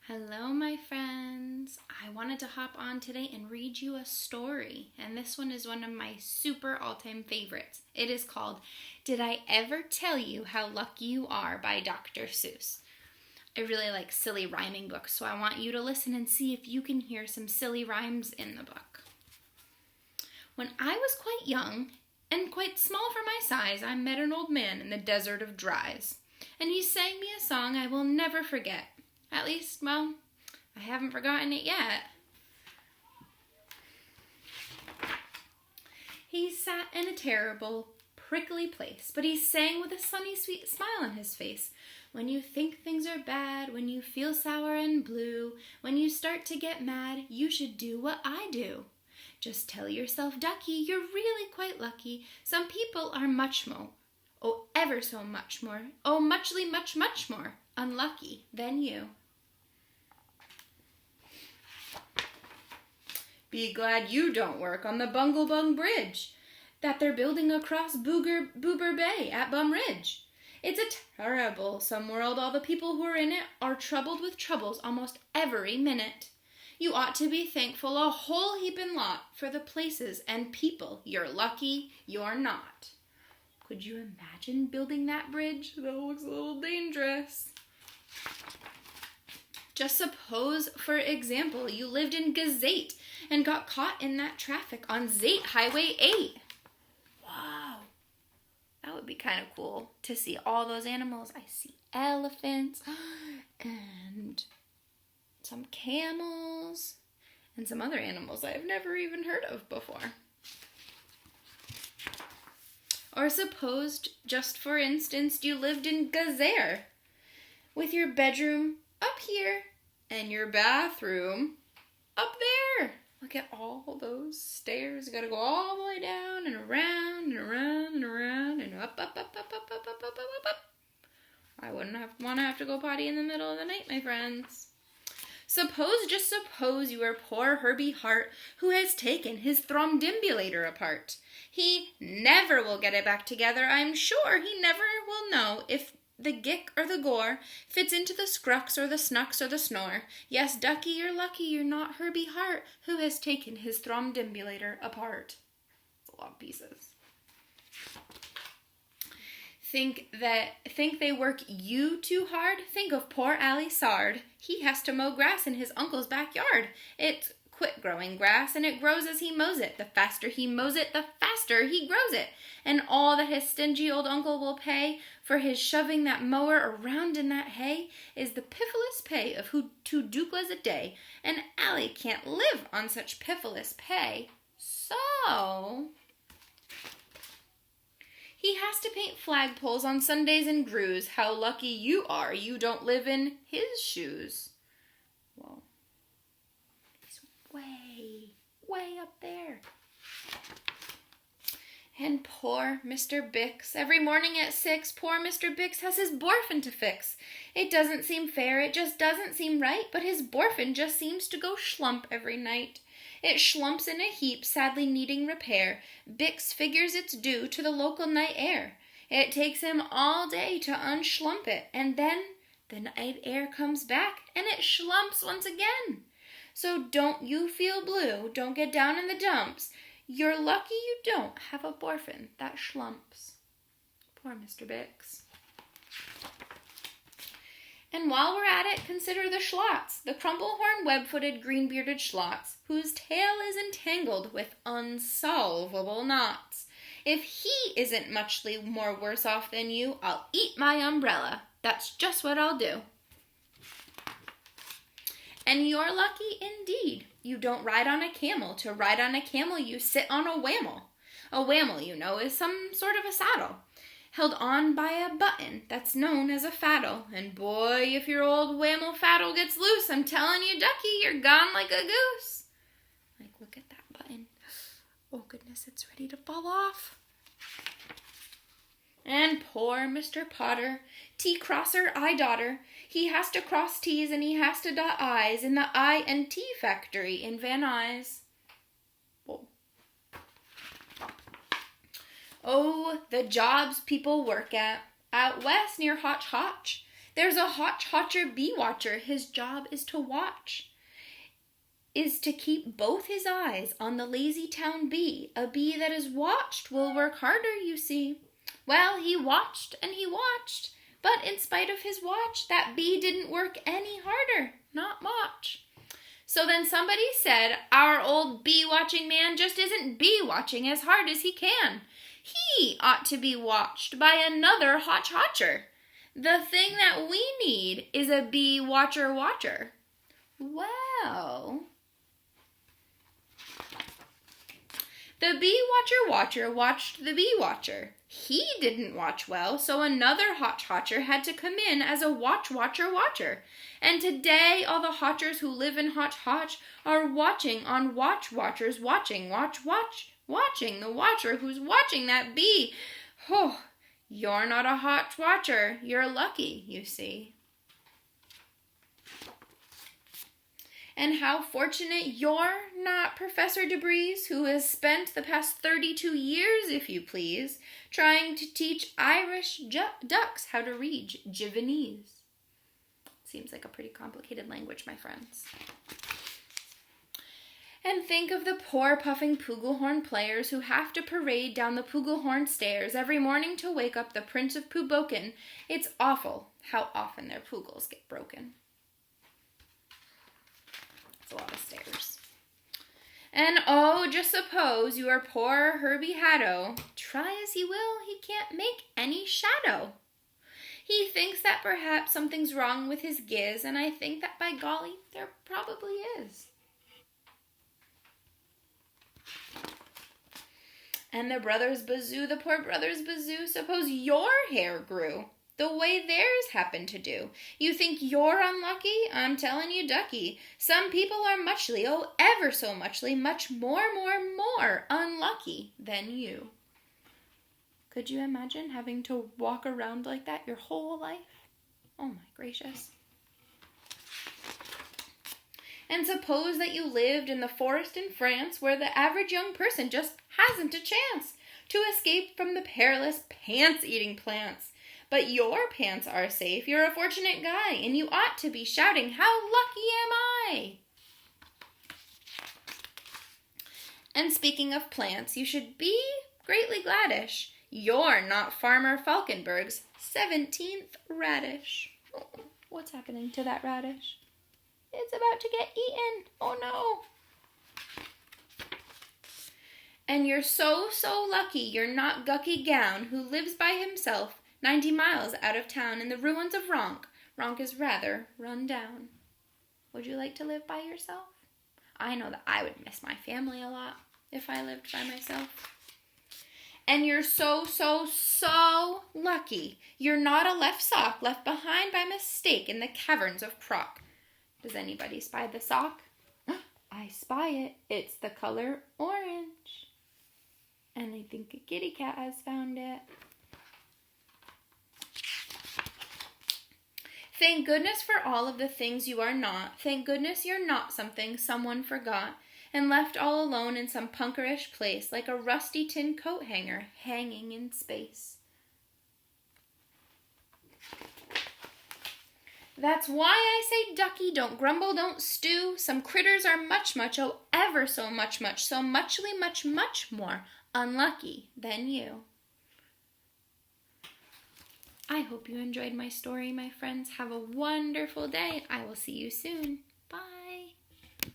Hello, my friends. I wanted to hop on today and read you a story, and this one is one of my super all-time favorites. It is called Did I Ever Tell You How Lucky You Are by Dr. Seuss. I really like silly rhyming books, so I want you to listen and see if you can hear some silly rhymes in the book. When I was quite young and quite small for my size, I met an old man in the desert of Dries, and he sang me a song I will never forget. At least, well, I haven't forgotten it yet. He sat in a terrible, prickly place, but he sang with a sunny, sweet smile on his face. When you think things are bad, when you feel sour and blue, when you start to get mad, you should do what I do. Just tell yourself, Ducky, you're really quite lucky. Some people are much more, oh, ever so much more, oh, muchly, much, much more unlucky than you. Be glad you don't work on the Bunglebung Bridge that they're building across Boober Bay at Bum Ridge. It's a terrible some world. All the people who are in it are troubled with troubles almost every minute. You ought to be thankful a whole heapin' lot for the places and people you're lucky you're not. Could you imagine building that bridge? That looks a little dangerous. Just suppose, for example, you lived in Gazette and got caught in that traffic on Zate Highway 8. Wow, that would be kind of cool to see all those animals. I see elephants and some camels and some other animals I've never even heard of before. Or suppose, just for instance, you lived in Gazer with your bedroom up here and your bathroom up there. Look at all those stairs. You gotta go all the way down and around and around and around and up, up, up, up, up, up, up, up, up, up. I wouldn't want to have to go potty in the middle of the night, my friends. Just suppose you are poor Herbie Hart, who has taken his thromdimbulator apart. He never will get it back together, I'm sure. He never will know if the gick or the gore fits into the scrux or the snucks or the snore. Yes, Ducky, you're lucky you're not Herbie Hart, who has taken his thromdimbulator apart. It's a lot of pieces. Think they work you too hard? Think of poor Sard. He has to mow grass in his uncle's backyard. It's quit growing grass, and it grows as he mows it. The faster he mows it, the faster he grows it. And all that his stingy old uncle will pay for his shoving that mower around in that hay is the piffless pay of 2 duklas a day. And Allie can't live on such piffless pay. So he has to paint flagpoles on Sundays and grooves. How lucky you are you don't live in his shoes. Whoa. He's way up there. And poor Mr. Bicks. Every morning at 6, poor Mr. Bicks has his borfin to fix. It doesn't seem fair, it just doesn't seem right, but his borfin just seems to go schlump every night. It schlumps in a heap, sadly needing repair. Bicks figures it's due to the local night air. It takes him all day to unschlump it, and then the night air comes back, and it schlumps once again. So don't you feel blue, don't get down in the dumps. You're lucky you don't have a borfin that schlumps. Poor Mr. Bicks. And while we're at it, consider the Schlotz, the crumple-horn, web-footed, green-bearded Schlotz, whose tail is entangled with unsolvable knots. If he isn't muchly more worse off than you, I'll eat my umbrella. That's just what I'll do. And you're lucky indeed. You don't ride on a camel. To ride on a camel, you sit on a whammel. A whammel, you know, is some sort of a saddle, held on by a button that's known as a faddle. And boy, if your old whammel faddle gets loose, I'm telling you, Ducky, you're gone like a goose. Like, look at that button. Oh, goodness, it's ready to fall off. And poor Mr. Potter, T-crosser, I-daughter, he has to cross T's and he has to dot I's in the I and T factory in Van Nuys. Whoa. Oh, the jobs people work at. Out west near Hotch Hotch, There's a hotch-hotcher bee-watcher. His job is to watch, is to keep both his eyes on the lazy town bee. A bee that is watched will work harder, you see. Well, he watched and he watched, but in spite of his watch, that bee didn't work any harder. Not much. So then somebody said, our old bee-watching man just isn't bee-watching as hard as he can. He ought to be watched by another hotch-hotcher. The thing that we need is a bee-watcher-watcher. Well, the bee-watcher-watcher watched the bee-watcher. He didn't watch well, so another hotch-hotcher had to come in as a watch-watcher-watcher. And today, all the hotchers who live in Hotch-Hotch are watching on watch-watchers watching, watching the watcher who's watching that bee. Oh, you're not a hotch-watcher. You're lucky, you see. And how fortunate you're not Professor Tabriz, who has spent the past 32 years, if you please, trying to teach Irish ducks how to read Javanese. Seems like a pretty complicated language, my friends. And think of the poor puffing Pooh Gelhorn players who have to parade down the Pooh Gelhorn stairs every morning to wake up the Prince of Poohboken. It's awful how often their poogles get broken. It's a lot of stairs. And oh, just suppose you are poor Herbie Haddo. Try as he will, he can't make any shadow. He thinks that perhaps something's wrong with his giz, and I think that by golly, there probably is. And the brothers Bazoo, the poor brothers Bazoo, suppose your hair grew the way theirs happened to do. You think you're unlucky? I'm telling you, Ducky, some people are muchly, oh, ever so muchly, much more unlucky than you. Could you imagine having to walk around like that your whole life? Oh my gracious. And suppose that you lived in the forest in France where the average young person just hasn't a chance to escape from the perilous pants-eating plants. But your pants are safe. You're a fortunate guy, and you ought to be shouting, how lucky am I? And speaking of plants, you should be greatly gladdish. You're not Farmer Falkenberg's 17th radish. Oh, what's happening to that radish? It's about to get eaten. Oh no. And you're so lucky you're not Ducky Gown, who lives by himself 90 miles out of town in the ruins of Ronk. Ronk is rather run down. Would you like to live by yourself? I know that I would miss my family a lot if I lived by myself. And you're so lucky you're not a left sock left behind by mistake in the caverns of Croc. Does anybody spy the sock? I spy it. It's the color orange. And I think a kitty cat has found it. Thank goodness for all of the things you are not. Thank goodness you're not something someone forgot and left all alone in some punkerish place like a rusty tin coat hanger hanging in space. That's why I say, Ducky, don't grumble, don't stew. Some critters are much, oh, ever so much, so muchly, much more unlucky than you. I hope you enjoyed my story, my friends. Have a wonderful day. I will see you soon.